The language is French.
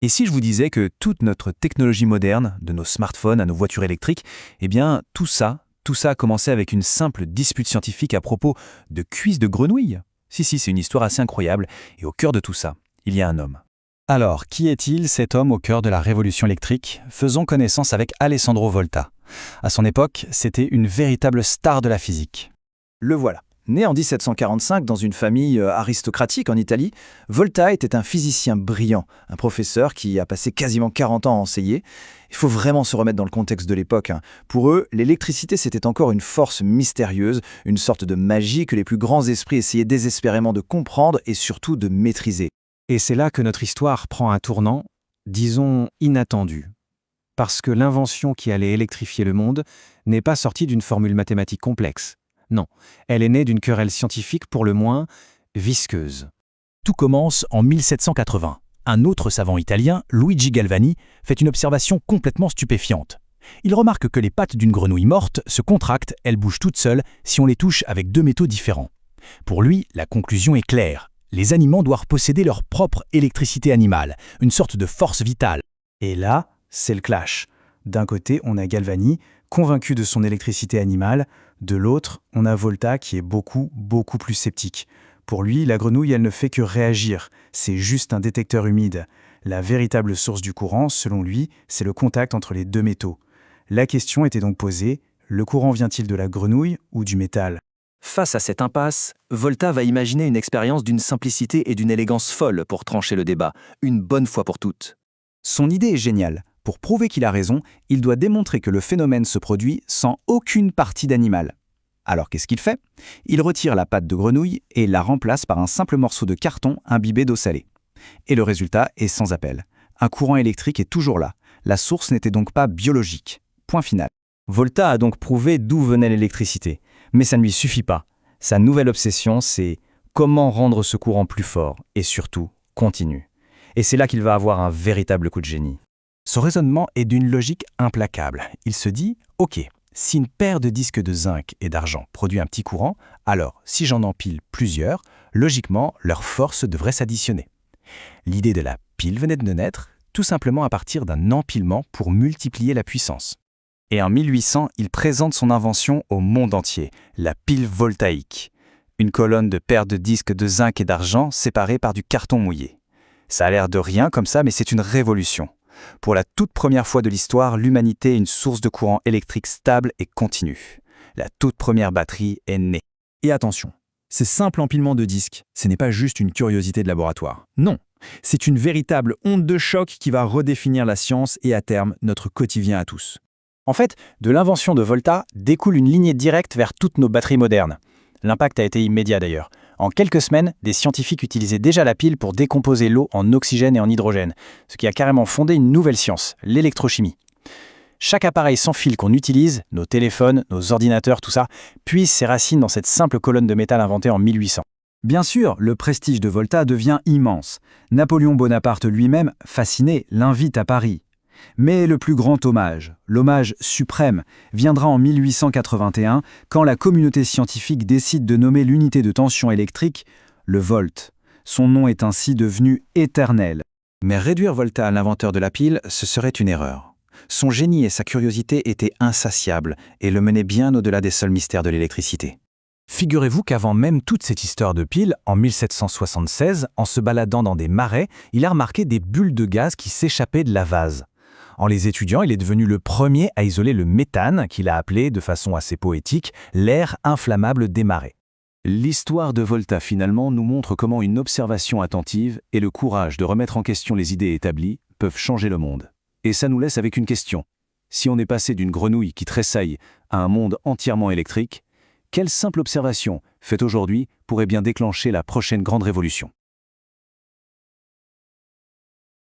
Et si je vous disais que toute notre technologie moderne, de nos smartphones à nos voitures électriques, eh bien tout ça a commencé avec une simple dispute scientifique à propos de cuisses de grenouilles? Si, c'est une histoire assez incroyable, et au cœur de tout ça, il y a un homme. Alors, qui est-il, cet homme au cœur de la révolution électrique? Faisons connaissance avec Alessandro Volta. À son époque, c'était une véritable star de la physique. Le voilà. Né en 1745 dans une famille aristocratique en Italie, Volta était un physicien brillant, un professeur qui a passé quasiment 40 ans à enseigner. Il faut vraiment se remettre dans le contexte de l'époque, hein. Pour eux, l'électricité c'était encore une force mystérieuse, une sorte de magie que les plus grands esprits essayaient désespérément de comprendre et surtout de maîtriser. Et c'est là que notre histoire prend un tournant, disons, inattendu. Parce que l'invention qui allait électrifier le monde n'est pas sortie d'une formule mathématique complexe. Non, elle est née d'une querelle scientifique pour le moins visqueuse. Tout commence en 1780. Un autre savant italien, Luigi Galvani, fait une observation complètement stupéfiante. Il remarque que les pattes d'une grenouille morte se contractent, elles bougent toutes seules si on les touche avec deux métaux différents. Pour lui, la conclusion est claire. Les animaux doivent posséder leur propre électricité animale, une sorte de force vitale. Et là, c'est le clash. D'un côté, on a Galvani, convaincu de son électricité animale. De l'autre, on a Volta qui est beaucoup plus sceptique. Pour lui, la grenouille, elle ne fait que réagir. C'est juste un détecteur humide. La véritable source du courant, selon lui, c'est le contact entre les deux métaux. La question était donc posée, le courant vient-il de la grenouille ou du métal? Face à cette impasse, Volta va imaginer une expérience d'une simplicité et d'une élégance folle pour trancher le débat, une bonne fois pour toutes. Son idée est géniale. Pour prouver qu'il a raison, il doit démontrer que le phénomène se produit sans aucune partie d'animal. Alors qu'est-ce qu'il fait? Il retire la patte de grenouille et la remplace par un simple morceau de carton imbibé d'eau salée. Et le résultat est sans appel. Un courant électrique est toujours là. La source n'était donc pas biologique. Point final. Volta a donc prouvé d'où venait l'électricité. Mais ça ne lui suffit pas. Sa nouvelle obsession, c'est comment rendre ce courant plus fort et surtout continu. Et c'est là qu'il va avoir un véritable coup de génie. Son raisonnement est d'une logique implacable. Il se dit « Ok, si une paire de disques de zinc et d'argent produit un petit courant, alors si j'en empile plusieurs, logiquement, leur force devrait s'additionner. » L'idée de la pile venait de naître, tout simplement à partir d'un empilement pour multiplier la puissance. Et en 1800, il présente son invention au monde entier, la pile voltaïque. Une colonne de paires de disques de zinc et d'argent séparées par du carton mouillé. Ça a l'air de rien comme ça, mais c'est une révolution. Pour la toute première fois de l'histoire, l'humanité est une source de courant électrique stable et continue. La toute première batterie est née. Et attention, ce simple empilement de disques, ce n'est pas juste une curiosité de laboratoire. Non, c'est une véritable onde de choc qui va redéfinir la science et à terme notre quotidien à tous. En fait, de l'invention de Volta découle une lignée directe vers toutes nos batteries modernes. L'impact a été immédiat d'ailleurs. En quelques semaines, des scientifiques utilisaient déjà la pile pour décomposer l'eau en oxygène et en hydrogène, ce qui a carrément fondé une nouvelle science, l'électrochimie. Chaque appareil sans fil qu'on utilise, nos téléphones, nos ordinateurs, tout ça, puise ses racines dans cette simple colonne de métal inventée en 1800. Bien sûr, le prestige de Volta devient immense. Napoléon Bonaparte lui-même, fasciné, l'invite à Paris. Mais le plus grand hommage, l'hommage suprême, viendra en 1881 quand la communauté scientifique décide de nommer l'unité de tension électrique le volt. Son nom est ainsi devenu éternel. Mais réduire Volta à l'inventeur de la pile, ce serait une erreur. Son génie et sa curiosité étaient insatiables et le menaient bien au-delà des seuls mystères de l'électricité. Figurez-vous qu'avant même toute cette histoire de pile, en 1776, en se baladant dans des marais, il a remarqué des bulles de gaz qui s'échappaient de la vase. En les étudiant, il est devenu le premier à isoler le méthane, qu'il a appelé, de façon assez poétique, l'air inflammable des marais. L'histoire de Volta finalement nous montre comment une observation attentive et le courage de remettre en question les idées établies peuvent changer le monde. Et ça nous laisse avec une question. Si on est passé d'une grenouille qui tressaille à un monde entièrement électrique, quelle simple observation, faite aujourd'hui, pourrait bien déclencher la prochaine grande révolution ?